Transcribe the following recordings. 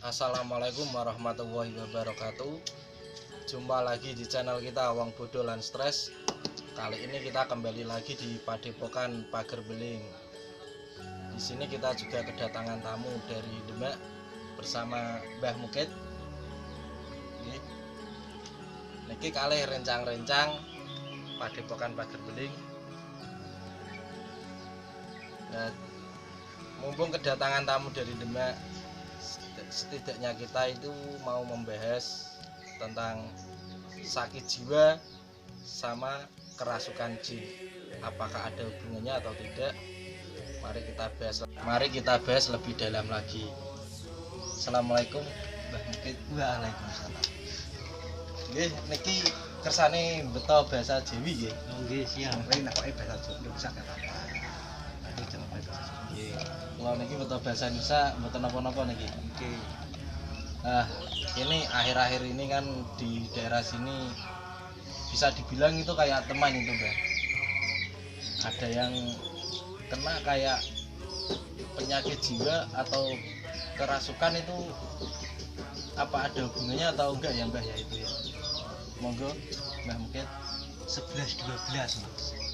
Assalamualaikum warahmatullahi wabarakatuh. Jumpa lagi di channel kita Wong Bodo Lan Stres. Kali ini kita kembali lagi di Padepokan Pager Beling. Di sini kita juga kedatangan tamu dari Demak bersama Mbah Mukid. Niki kalih rencang-rencang Padepokan Pager Beling. Nah, mumpung kedatangan tamu dari Demak, setidaknya kita itu mau membahas tentang sakit jiwa sama kerasukan jin. Apakah ada hubungannya atau tidak? Mari kita bahas lebih dalam lagi. Assalamualaikum Mbah Mukid. Waalaikumsalam. Nggih, niki kersane beto bahasa Jawi nggih. Nggih, siap. Kowe nek kowe bahasa Jawa bisa gak apa-apa. Aku jawab bahasa Jawa. Nggih. Kula niki beto bahasa Indonesia mboten napa-napa niki. Oke. Nah, ini akhir-akhir ini kan di daerah sini bisa dibilang itu kayak teman itu, Mbak. Ada yang kena kayak penyakit jiwa atau kerasukan itu, apa ada hubungannya atau enggak ya, Mbak, ya itu ya. Monggo Mbah Mukid. 11-12 Mas.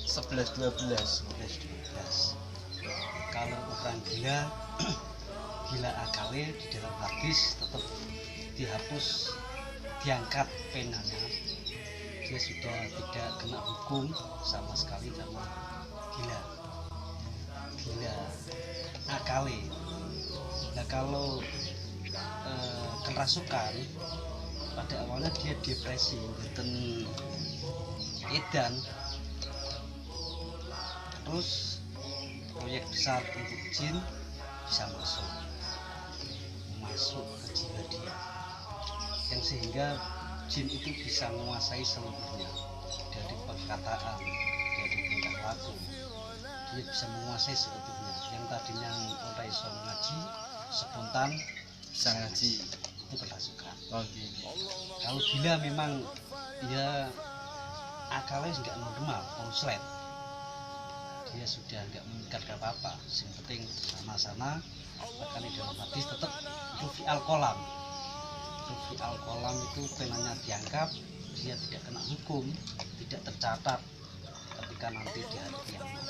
11-12. 11-12. Kalau ukuran gila akale di dalam hadis tetap dihapus, diangkat penanya, dia sudah tidak kena hukum sama sekali sama gila akale. Nah kalau kerasukan, pada awalnya dia depresi, mboten edan, terus proyek besar untuk jin bisa masuk ke jiwa dia, yang sehingga jin itu bisa menguasai seluruhnya, dari perkataan, dari tingkah laku, dia bisa menguasai seutuhnya. Yang tadinya orang iso ngaji spontan bisa ngaji, itu kerasukan. Oke. Kalau gila memang ya akalnya nggak normal, konslet, dia sudah nggak mengikat apa-apa. Yang penting sana-sana, bahkan di dalam hadis tetap rufi al-kolam itu penanya diangkat, dia tidak kena hukum, tidak tercatat ketika nanti di hari kiamat.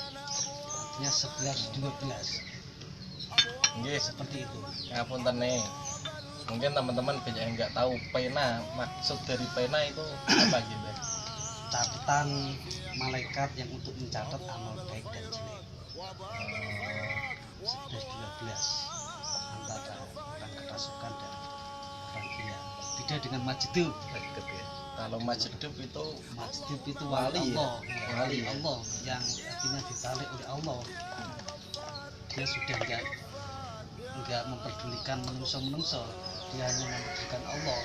Artinya 11-12. Nggih, Seperti itu. ngapunten nih. Mungkin teman-teman banyak yang nggak tahu pena, maksud dari pena itu apa gitu. Catatan malaikat yang untuk mencatat amal baik dan jelek. 11-12 antara orang kerasukan dan orang gila. Beda dengan majdub. Kalau majdub itu Wali Allah, Wali. Allah yang akhirnya dibalik oleh Allah. Dia sudah enggak memperdulikan menungso, dia hanya memperdulikan Allah.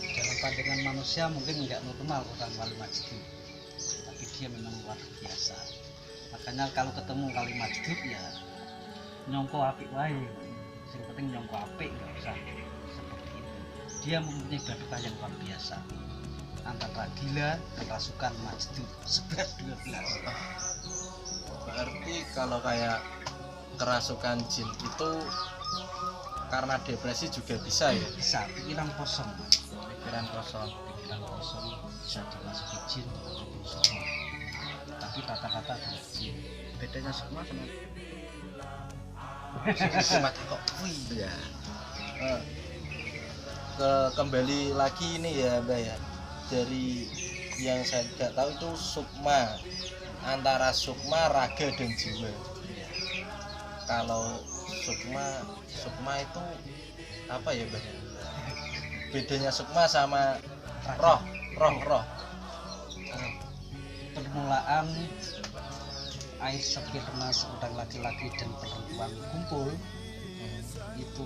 Dalam pandangan manusia mungkin enggak normal orang wali majdub, tapi dia memang luar biasa. Makanya kalau ketemu kali majdub ya nyongko apik wae, yang penting nyongko apik, enggak usah seperti itu. Dia mempunyai badukan yang luar biasa antara gila, kerasukan, majdub. 11-12. berarti kalau kayak kerasukan jin itu karena depresi juga bisa ya. Bisa pikiran kosong, Pikiran kosong. bisa dimasuki jin ataupun sukma, tapi kata-kata adalah jin. Bedanya sukma sama Sifat kok ya. Kembali lagi ini ya, Mbak ya. Dari yang saya tidak tahu itu sukma, antara sukma, raga dan jiwa. Kalau sukma itu apa ya, Mbak? Bedanya sukma sama roh. Permulaan air sperma seorang laki-laki dan perempuan kumpul, itu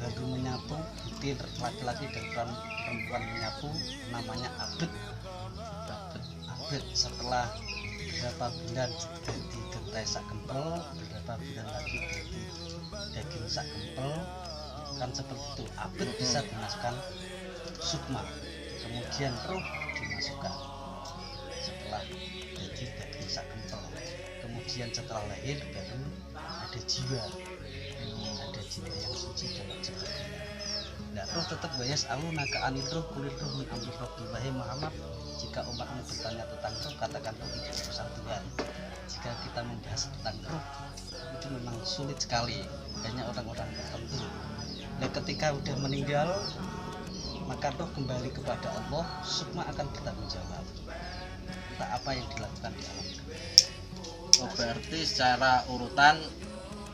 baru menyatu, butir laki-laki dan perempuan menyatu, namanya abed. Setelah beberapa bulan jadi gentai sak kempel, beberapa bulan lagi jadi daging sak kempel, kan seperti itu. Abed bisa dimasukkan sukma, kemudian roh dimasukkan setelah jadi daging sak kempel. Kemudian setelah lahir baru ada jiwa yang suci dalam jiwa roh tetap bayas alunaka anil roh kulir roh min amri rabbi. Wahai Muhammad, jika umatmu bertanya tentang roh, katakan roh itu urusan Tuhan. Jika kita membahas tentang roh, itu memang sulit sekali, hanya orang-orang tertentu. Dan ketika udah meninggal, maka roh kembali kepada Allah, sukma akan bertanggung jawab entah apa yang dilakukan di alam. Oh, berarti secara urutan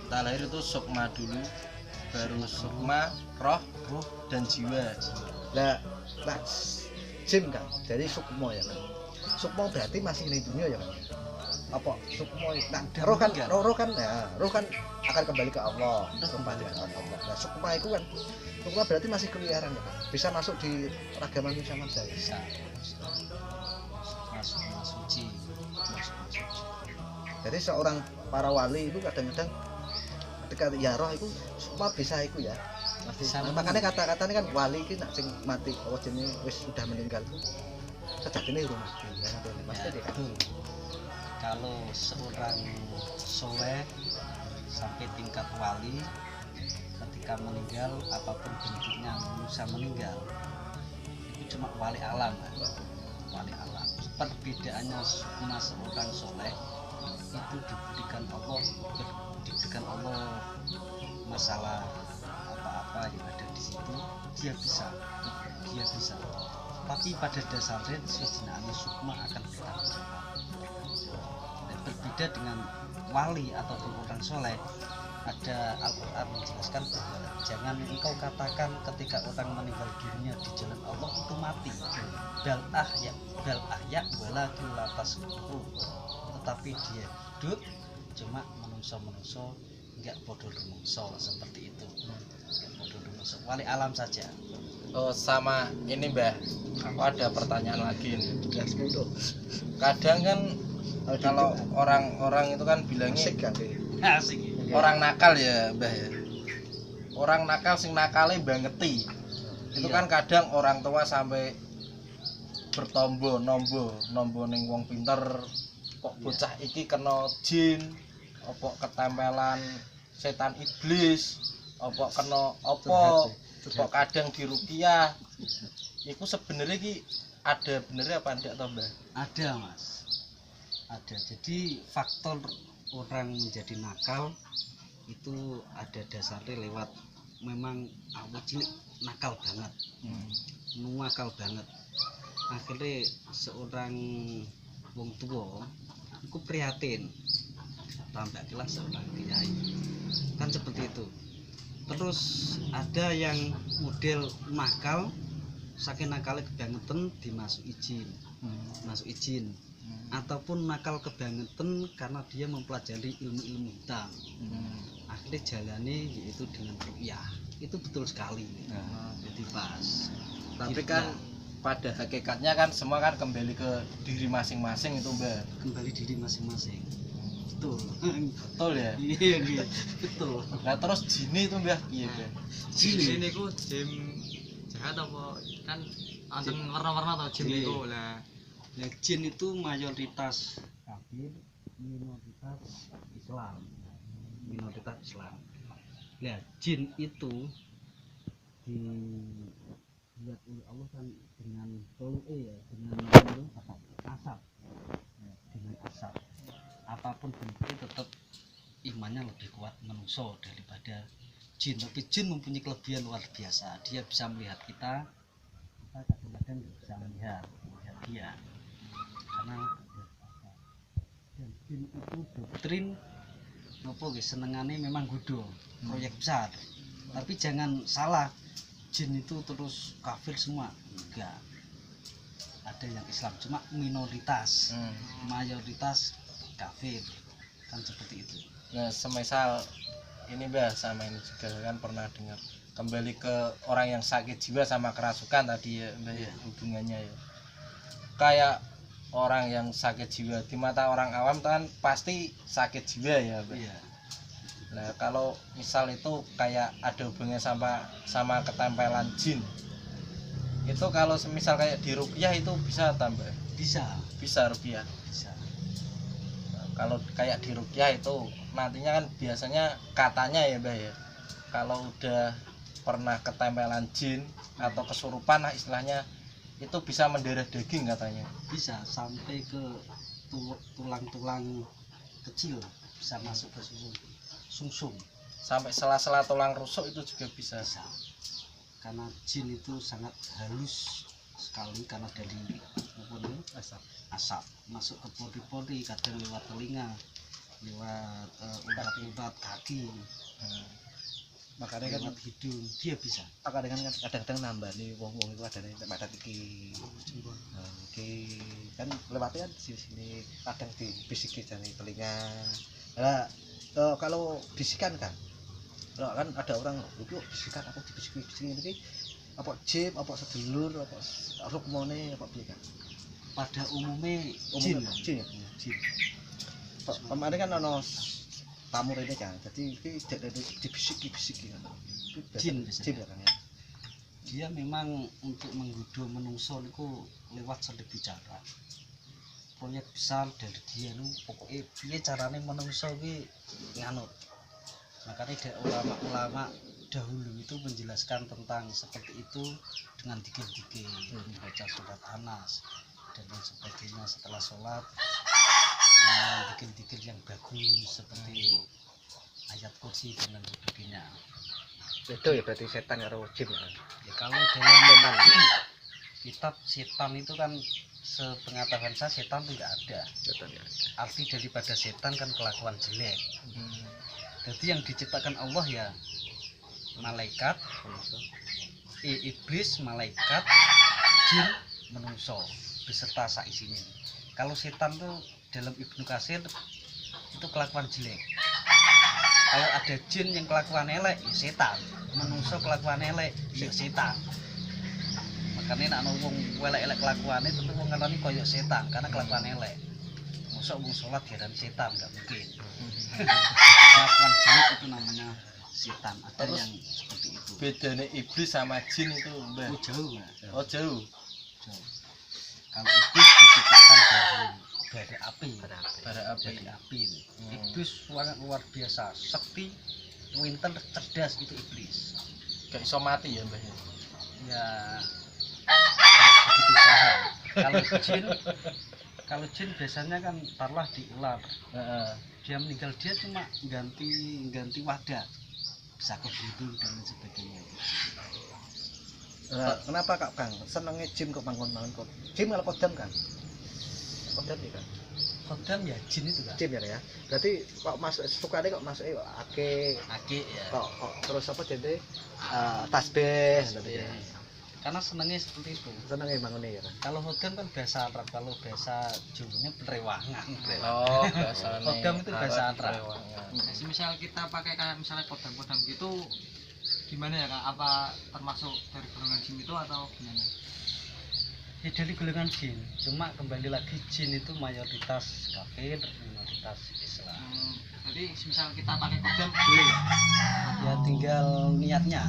kita lahir itu sukma dulu, baru sukma, roh, dan jiwa. Lah jin kan jadi sukmo ya kan. Sukmo berarti masih di dunia ya kan. Apa sukmo nah, roh kan roh kan akan kembali ke Allah, kembali ke Allah. Nah sukma itu kan sukma berarti masih keliaran ya kan. Bisa masuk di ragaman manusia manusia. Bisa masuk suci. Jadi seorang para wali itu kadang-kadang ketika ya roh itu sukma bisa itu ya. Masih, makanya kata-katanya kan wali ini nak sing mati oh jenis wis sudah meninggal sejatinya rumah mati ya pasti dia kan. Kalau seorang soleh sampai tingkat wali, ketika meninggal apapun bentuknya manusia meninggal, itu cuma wali alam kan? Wali alam. Perbedaannya sama seorang soleh itu diberikan Allah masalah apa yang ada di situ, dia bisa. Tapi pada dasarnya sejinaan sukma akan bertanggung jawab. Dan berbeda dengan wali ataupun orang soleh, ada Al-Quran menjelaskan bahwa jangan engkau katakan ketika orang meninggal dunia di jalan Allah itu mati. Bal ahya walakin la tasma'un. Tetapi dia hidup, cuma menungso enggak bodoh rumongso seperti itu. Wali alam saja. Oh, sama ini Mbah, aku ada pertanyaan lagi nih. Kadang kan kalau orang-orang itu kan bilangnya Asik. orang nakal ya Mbah ya. Orang nakal sing nakale bangeti. Itu Iya. kan kadang orang tua sampai bertombo nombo ning wong pinter, kok bocah iki kena jin, apa ketempelan setan iblis, apa kena apa, kok kadang diruqyah. Iku sebenarnya ki ada benernya apa enggak toh Mbah? Ada Mas, ada. Jadi faktor orang menjadi nakal itu ada dasarnya lewat memang awal cilik nakal banget, nakal banget. Akhirnya seorang wong tua aku prihatin, tambah kelas seorang kiai kan seperti itu. Terus ada yang model nakal, saking nakalnya kebangetan masuk izin, ataupun nakal kebangetan karena dia mempelajari ilmu-ilmu hitam. Akhirnya jalannya yaitu dengan ruqyah. Itu betul sekali. Jadi pas. Tapi kan pada hakikatnya kan semua kan kembali ke diri masing-masing itu Mbak. Kembali diri masing-masing. Betul. Betul ya? Iya, betul. Nah terus jini itu Mbak, iya Mbak. Jin niku jim jahat apa kan wonten warna-warna to jin niku lah. Nah, jin itu mayoritas kafir, minoritas Islam. Nah, jin itu dilihat oleh Allah kan dengan dengan asap. Nah, dengan asap. Apapun bentuknya tetap imannya lebih kuat manusia daripada jin. Tapi jin mempunyai kelebihan luar biasa. Dia bisa melihat kita kadang-kadang nggak bisa melihat dia karena dan jin itu doktrin apa guys senengannya memang gudo proyek besar. Tapi jangan salah, jin itu terus kafir semua enggak, ada yang Islam cuma minoritas, mayoritas kafir kan seperti itu. Nah semisal ini Mbak sama ini juga kan pernah dengar kembali ke orang yang sakit jiwa sama kerasukan tadi ya Mbak ya, hubungannya ya kayak orang yang sakit jiwa di mata orang awam kan pasti sakit jiwa ya Mbak. Iya. Nah kalau misal itu kayak ada hubungannya sama ketempelan jin, itu kalau semisal kayak di ruqyah itu bisa tambah? Bisa ruqyah. Bisa. Nah, kalau kayak di ruqyah itu nantinya kan biasanya katanya ya Mbak ya, kalau udah pernah ketempelan jin atau kesurupan lah istilahnya, itu bisa mendarah daging katanya. Bisa sampai ke tulang-tulang kecil, bisa masuk ke sungsum. Sampai sela-sela tulang rusuk itu juga bisa. Bisa. Karena jin itu sangat halus sekali karena dari asap masuk ke pori-pori, kadang lewat telinga, lewat urat-urat kaki, Makanya kan lewat hidung, dia bisa. kadang-kadang nambah nih wong-wong itu ada nih tempat iki. Oke, kan lewatnya kan di sini kadang dibisiki dari telinga. Nah, kalau bisikan kan, kalau kan ada orang itu bisikan apa dibisiki ini apa jim, apa sedulur, apa rukmone, apa piye kan? Pada umumnya jin. Jin ya. Jin. Kemarin kan ono tamu ini kan, jadi dibisiki kan. Jin Jin ya kan ya. Dia memang untuk menggoda menungso niku lewat sendiri bicara. Proyek besar dari dia nu pokoknya piye carane menungso ki nganut. Makanya ada ulama-ulama dahulu itu menjelaskan tentang seperti itu dengan dikir-dikir, membaca surat Anas dan lain sebagainya. Setelah sholat dikir-dikir yang bagus seperti ayat kursi dan lain sebagainya. Itu ya berarti setan karo jin kan. Ya kalau dalam kitab setan itu kan sepengetahuan saya setan itu nggak ada. Setan ya. Arti daripada setan kan kelakuan jelek. Jadi yang diciptakan Allah ya malaikat, iblis, malaikat, jin, menungso beserta saisinya. Kalau setan tuh dalam Ibnu Katsir itu kelakuan jelek. Kalau ada jin yang kelakuan elek, ya setan. Menungso kelakuan elek, ya setan. Makanya nak ngomong elek-elek kelakuannya tentu wong ngarani koyo setan karena kelakuan elek. Mosok wong salat diarani setan, enggak mungkin. Kelakuan jelek itu namanya setan. Ada Terus, yang seperti itu. Bedanya iblis sama jin itu, Mbak? Oh, jauh, Mbak. Oh, jauh. Jauh. Kalau iblis diciptakan dari api, Bara api. dari api. Iblis sangat luar biasa, sakti, pinter, cerdas itu iblis. Gak iso mati ya, Mbak? Ya begitu paham. Kalau jin biasanya kan taruhlah di ular. Heeh. Dia meninggal dia cuma ganti wadah, bisa ke hidung dan lain sebagainya. Nah, kenapa Kak Bang senengnya jim kok bangun-bangun kok? Jim kalau kodam kan? Kodam ya kan? Kodam ya jin itu kan. Jim ya. Berarti kok masuk sukane kok masuk ake Ya. kok terus apa jadi tasbih Tasbih. Karena senengnya seperti itu. senengnya bangunnya ya kan? Kalau hodam kan bahasa Arab, kalau bahasa Jawanya perewangan. Oh, bahasanya. Kodam itu bahasa Arab. perewangan. Nah, misal kita pakai kayak misalnya kodam-kodam gitu gimana ya Kak? Apa termasuk dari golongan jin itu atau gimana? Ya dari golongan jin, cuma kembali lagi jin itu mayoritas kafir, mayoritas Islam. Jadi misal kita pakai kodam boleh ya? Ya tinggal niatnya.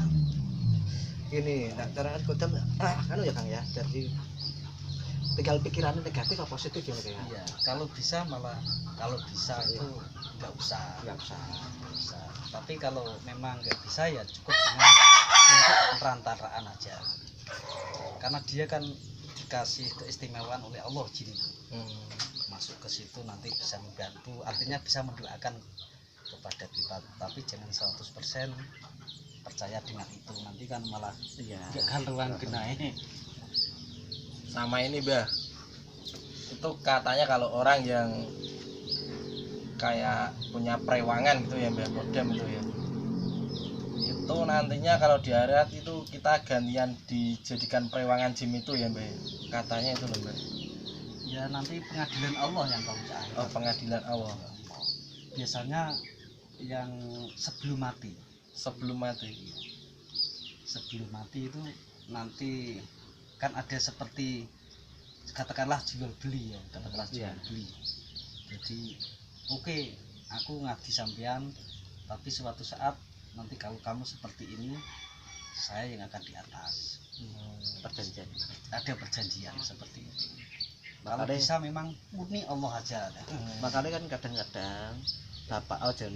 Ini cara kodam kan ya Kang ya, jadi tinggal pikirannya negatif atau positif ya kayak. Iya, kalau bisa malah kalau bisa itu nggak usah. Nggak usah. Nggak usah. Tapi kalau memang nggak bisa ya cukup dengan untuk perantaraan aja. Karena dia kan dikasih keistimewaan oleh Allah jin itu. Masuk ke situ nanti bisa membantu, artinya bisa mendoakan kepada kita, tapi jangan 100% percaya dengan itu, nanti kan malah Iya. kan ruang genai. Sama ini, Mbah. Itu katanya kalau orang yang kayak punya perewangan gitu ya, Mbah, kodam itu ya. Itu nantinya kalau di akhirat itu kita gantian dijadikan perewangan jin itu ya, Mbah. Katanya itu loh, Mbah. Ya nanti pengadilan Allah yang kamu cari. Oh, pengadilan Allah. Biasanya yang sebelum mati. Sebelum mati. Sebelum mati itu nanti kan ada seperti katakanlah jual beli ya, katakanlah jual beli. Jadi oke, aku ngabdi sampean, tapi suatu saat nanti kalau kamu seperti ini, saya yang akan di atas. Perjanjian. Ada perjanjian seperti itu. Kalau Makanya- bisa memang murni Allah aja. Makanya kan kadang-kadang bapak aja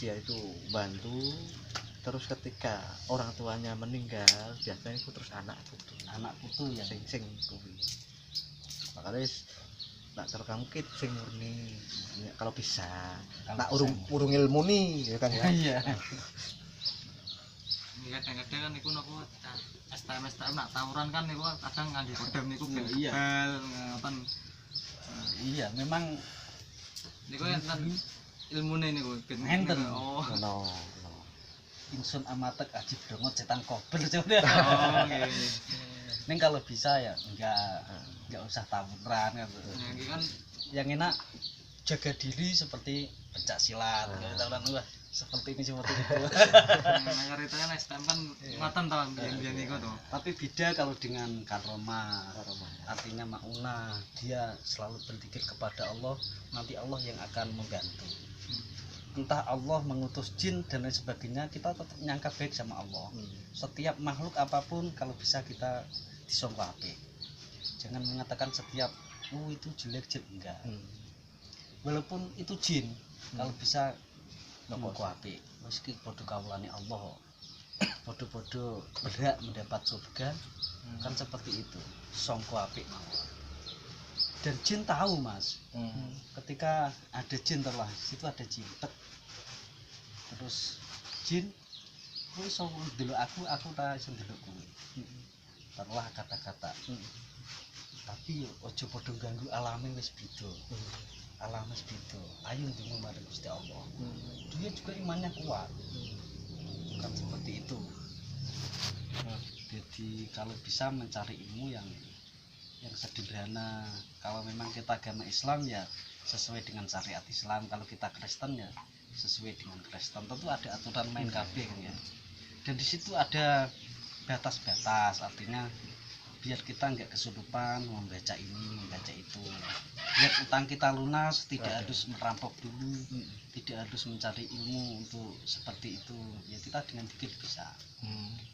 dia itu bantu Terus ketika orang tuanya meninggal biasanya itu terus anak putu yang sing kuwi. Makanya nak cara kamu kit sing murni kalau bisa. Nak urung ilmu nih ya kan ya. Iya. Kadang-kadang kan niku napa STM nak tawuran kan niku kadang ngangge kodam niku ben Iya. bal ngoten. Iya, memang Niku enten ilmune niku ben Enten. Oh. No. insun amatek ajib dongot setan kobel coba. Oh, nggih. Neng kalau bisa ya enggak usah tawuran gitu. Ya, iki kan Yang enak jaga diri seperti pencak silat, tawuran wah seperti ini. mayoritasnya STM kan ngoten to biyen niku to. Tapi beda kalau dengan karomah, artinya mauna, dia selalu berzikir kepada Allah, nanti Allah yang akan membantu. Entah Allah mengutus jin dan lain sebagainya, kita tetap nyangka baik sama Allah. Setiap makhluk apapun kalau bisa kita disangka apik. Jangan mengatakan setiap itu jelek enggak. Walaupun itu jin, kalau bisa ngomong apik. Meski podo kawulane Allah. Podo-podo berhak mendapat surga. Kan seperti itu. Sangka apik mawon. Dan jin tahu, Mas. Ketika ada jin terlah, situ ada jin. Terus jin kowe iso ndelok aku ta iso ndelok kowe. Terlah kata-kata. Tapi ojo padha ganggu alame wis beda. Alam wis beda. Ayo ndonga marang Gusti Allah. Dia juga imannya kuat. Bukan seperti itu. Jadi kalau bisa mencari ilmu yang sederhana. Kalau memang kita agama Islam ya sesuai dengan syariat Islam. Kalau kita Kristen ya sesuai dengan Kristen. Tentu ada aturan main kabeh kan ya. Dan di situ ada batas-batas, artinya biar kita nggak kesurupan membaca ini membaca itu, biar utang kita lunas, tidak harus merampok dulu, tidak harus mencari ilmu untuk seperti itu. Ya kita dengan dikit bisa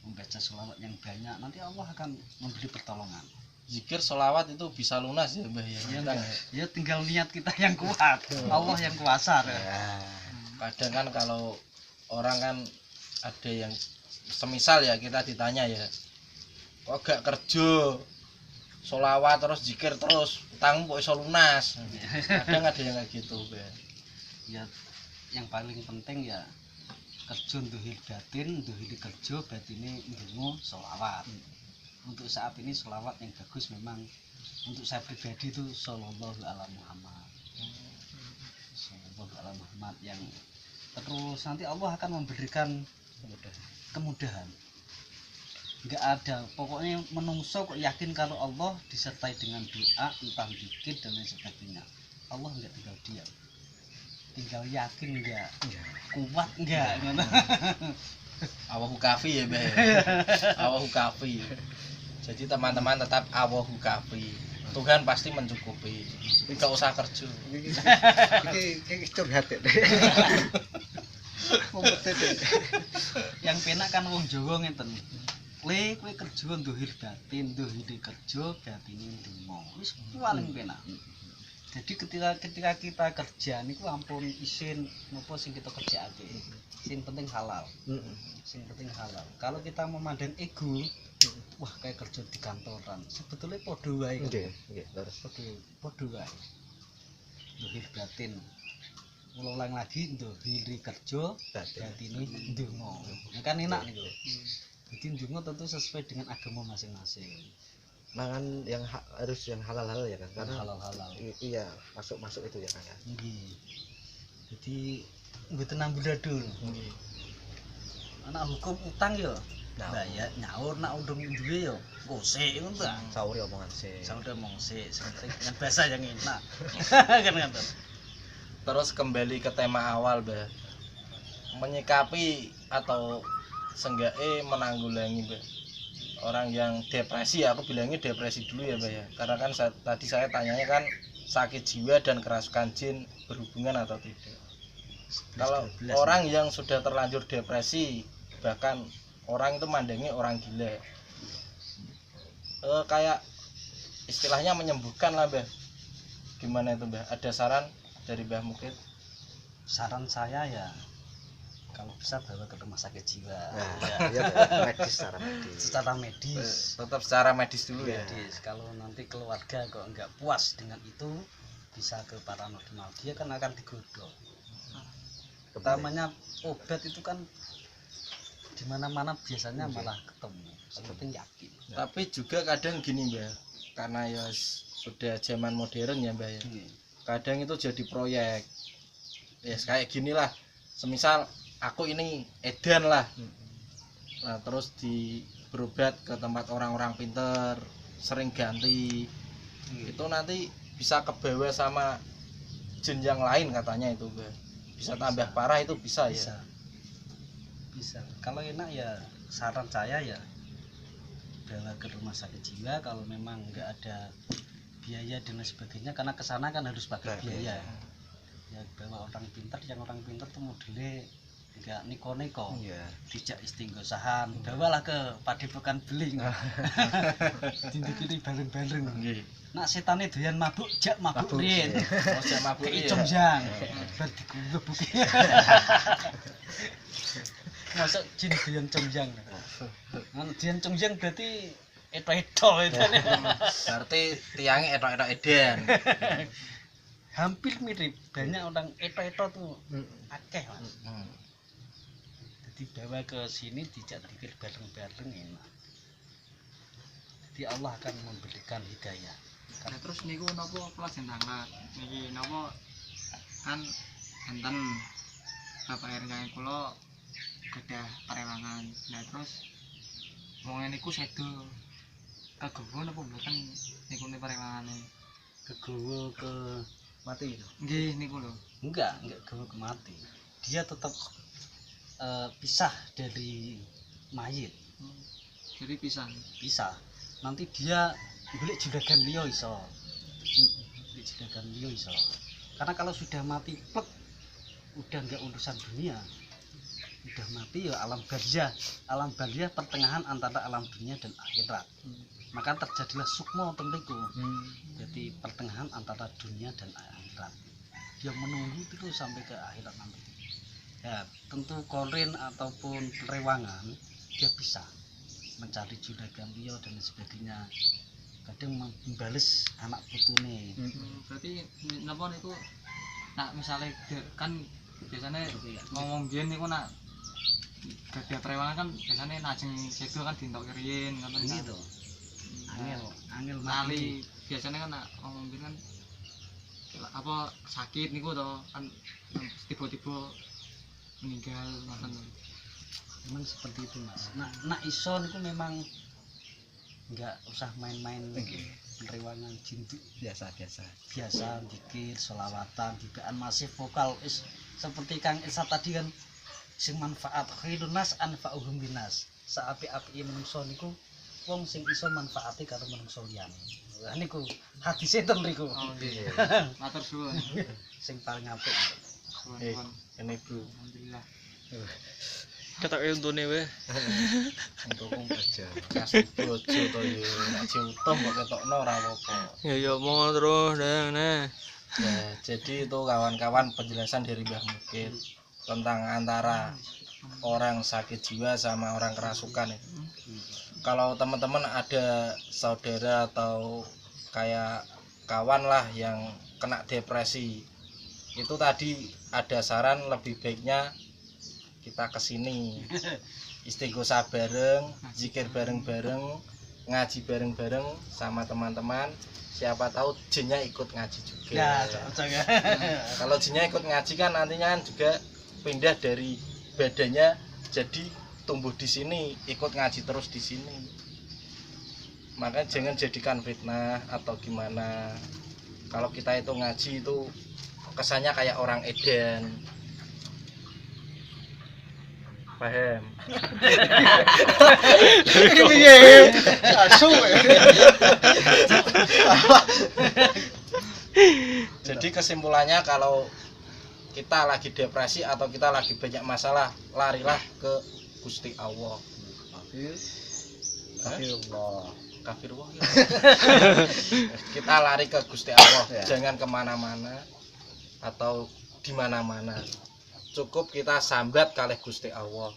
membaca sholawat yang banyak, nanti Allah akan memberi pertolongan. Zikir sholawat itu bisa lunas ya Mbah ya. Ya tinggal niat kita yang kuat, Allah yang kuasa. Kadang kan kalau orang kan ada yang semisal ya kita ditanya ya, kok gak kerja sholawat terus zikir terus utangmu kok iso lunas. Kadang ada yang kayak gitu Mbah. Ya yang paling penting ya kerja nduhil batin, nduhil kerja batine ndonga sholawat. Untuk saat ini sholawat yang bagus memang untuk saya pribadi itu Sallallahu Alaihi Muhammad. Sallallahu Alaihi Muhammad yang terus nanti Allah akan memberikan kemudahan. Enggak ada, pokoknya menungso kok yakin kalau Allah disertai dengan doa, entah dikit dan lain sebagainya. Allah enggak tinggal diam. Tinggal yakin enggak, kuat enggak. Awahu kafi ya Mbah. Awahu kafi. Jadi teman-teman tetap awahu kafi. Tuhan pasti mencukupi. Tidak usah kerja. Iki curhat ya. Yang penak kan wong Jawa ngeten. Kowe kerja nduhir batin, nduhir kerja batine ndonga. Wis paling penak. Jadi ketika kita kerja niku ampun isin napa sing kita kerjaake. Sing penting halal. Sing penting halal. Kalau kita memandang ego, wah kayak kerja di kantoran. Sebetulnya padha wae. Nggih, terus Padha wae. Nduhir batin. Ulang lagi nduhiri kerja batine ndonga. Kan enak niku. Jadi ndonga tentu sesuai dengan agama masing-masing. mangan yang harus yang halal ya kan, karena halal. Iya, masuk itu ya kan ya. Nggih. Jadi mboten amburadul. Nggih. Anak hukum utang yo. Bayar nyaur nak undung duwe yo. Gosek ngono ta. Sahur ya omongan sih. Sahur omong sik, penting dengan bahasa yang enak. Kan ngoten. Terus kembali ke tema awal Mbah. Menyikapi atau seenggaknya menanggulangi Mbah orang yang depresi, aku bilangnya depresi dulu ya Mbak ya, karena kan tadi saya tanyanya kan sakit jiwa dan kerasukan jin berhubungan atau tidak. Kalau orang yang sudah terlanjur depresi, bahkan orang itu mandangnya orang gila, kayak istilahnya menyembuhkan lah Mbak, gimana itu Mbak? Ada saran dari Mbah Mukid? Saran saya ya, kalau bisa bawa ke rumah sakit jiwa. Nah, ya medis secara medis. Secara medis. Tetap secara medis dulu ya. Medis. Kalau nanti keluarga kok nggak puas dengan itu, bisa ke paranormal. Dia kan akan digodok. Utamanya obat itu kan di mana-mana biasanya malah ketemu. Seperti yakin. Tapi juga kadang gini Mbak, karena ya sudah zaman modern ya Mbak ya. Kadang itu jadi proyek. Ya kayak gini lah. Semisal aku ini edan lah. Nah, terus berobat ke tempat orang-orang pinter, sering ganti. Itu nanti bisa kebawa sama jin yang lain katanya itu Mbak. Bisa tambah parah itu bisa ya. Bisa. Kalau enak ya saran saya ya bawa ke rumah sakit jiwa. Kalau memang nggak ada biaya dan lain sebagainya, karena kesana kan harus pakai biaya. Ya bawa orang pintar, yang orang pintar tuh modelnya enggak neko-neko. Dijak istinggosahan, bawalah ke Padepokan Beling. Dindikiri bareng-bareng. Nak setane doyan mabuk, jak mabuk riyen. Oh, jak mabuk riyen. Icomjang. Bar dikumpul. Masuk jin doyan comjang. Doyan comjang berarti eto-eto itu. Berarti tiangnya etok-etok edan. Hampir mirip, banyak orang eto-eto tuh akeh Mas. Jadi bawa ke sini dijak dikir bareng-bareng enak. Jadi Allah akan memberikan hidayah. Nah, terus niku napa pelajaran tangkat niki napa kan enten bapak RK kula gadah parewangan. Nah terus wong niku sedo kegowo napa mboten niku ne parewangane Kegowo ke Mati. nggih niku lho. enggak kegowo ke mati. Dia tetap pisah dari mayit. Jadi pisah. Nanti dia golek juragan liya iso. Karena kalau sudah mati plek, udah enggak urusan dunia. Udah mati ya alam barzah. Alam barzah pertengahan antara alam dunia dan akhirat. Maka terjadilah sukma tentuku. Jadi pertengahan antara dunia dan akhirat. Dia menunggu terus sampai ke akhirat nanti. Ya, tentu korin ataupun perewangan dia bisa mencari juragan liya dan sebagainya. Kadang membales anak putune. Berarti napa niku nak misalnya kan biasanya ngomong biyen niku nak gadah prewangan kan biasanya najeng sedo kan dintok riyin ngoten Gitu. Angel mali biasanya kan nak ngomong biyen kan apa sakit niku to kan tiba-tiba meninggal ngoten. Memang seperti itu Mas. Nak iso niku memang enggak usah main-main perewangan jin itu Biasa. biasa zikir, sholawatan, jugaan masif vokal seperti Kang Isa tadi kan sing manfaat khairun nas anfa'uhum binas. Saapi-api menungso niku wong sing iso manfaati karo menungso liyane. Lah niku hadise ten niku. Oh nggih. Matur suwun. Sing paling apik. Suwun. Ini Bro. Alhamdulillah. Ketoke untune wae. Untuk aja. Kasih bojo to ya, nek ciutom kok ketokno ora apa-apa. Ya mau terus nah. Ya, jadi itu kawan-kawan penjelasan dari Mbah Mukit tentang antara orang sakit jiwa sama orang kerasukan itu. Kalau teman-teman ada saudara atau kayak kawan lah yang kena depresi, itu tadi ada saran lebih baiknya kita kesini istighosah bareng, zikir bareng-bareng, ngaji bareng-bareng sama teman-teman. Siapa tahu jinnya ikut ngaji juga. Ya, cocok ya. Kalau jinnya ikut ngaji kan nantinya kan juga pindah dari badannya jadi tumbuh di sini, ikut ngaji terus di sini. Makanya jangan jadikan fitnah atau gimana. Kalau kita itu ngaji itu kesannya kayak orang edan. Paham? Ini piye? Asu. Jadi kesimpulannya kalau kita lagi depresi atau kita lagi banyak masalah, larilah ke Gusti Allah. Astagfirullah. Kafirullah ya. Kita lari ke Gusti Allah, Ya. jangan kemana-mana atau di mana-mana. cukup kita sambat kalih Gusti Allah,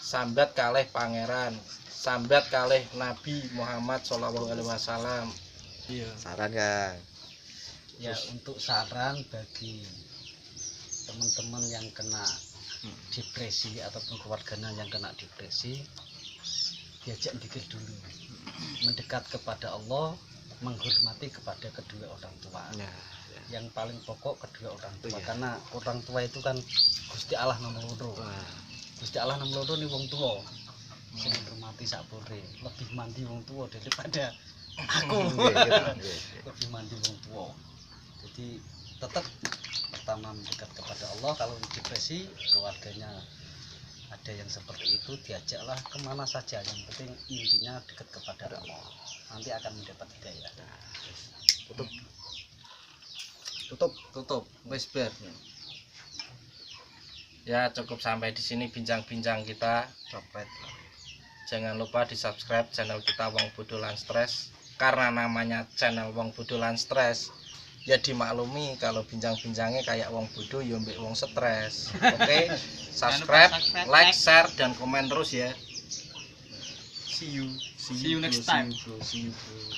sambat kalih pangeran, sambat kalih Nabi Muhammad SAW. Iya. Saran Kang. Ya untuk saran bagi teman-teman yang kena depresi ataupun keluarganya yang kena depresi, diajak pikir dulu, mendekat kepada Allah, menghormati kepada kedua orang tua. Nah, Yang paling pokok kedua orang tua, Iya. karena orang tua itu kan Gusti Allah nomor loro. Gusti Allah nomor loro nih wong tua. Sing hormati sakpure, lebih mandi wong tua daripada aku. Lebih mandi wong tua. Jadi tetap pertama mendekat kepada Allah. Kalau depresi keluarganya ada yang seperti itu, diajaklah kemana saja, yang penting intinya dekat kepada Allah, nanti akan mendapat hidayah. Tutup wis bar. Ya cukup sampai di sini bincang-bincang kita. copet. Jangan lupa di subscribe channel kita Wong Bodho Lan Stres. Karena namanya channel Wong Bodho Lan Stres, ya dimaklumi kalau bincang-bincangnya kayak wong bodoh ya mbek wong stres. Oke, subscribe, like, share dan komen terus ya. See you See you next bro, time. see you bro.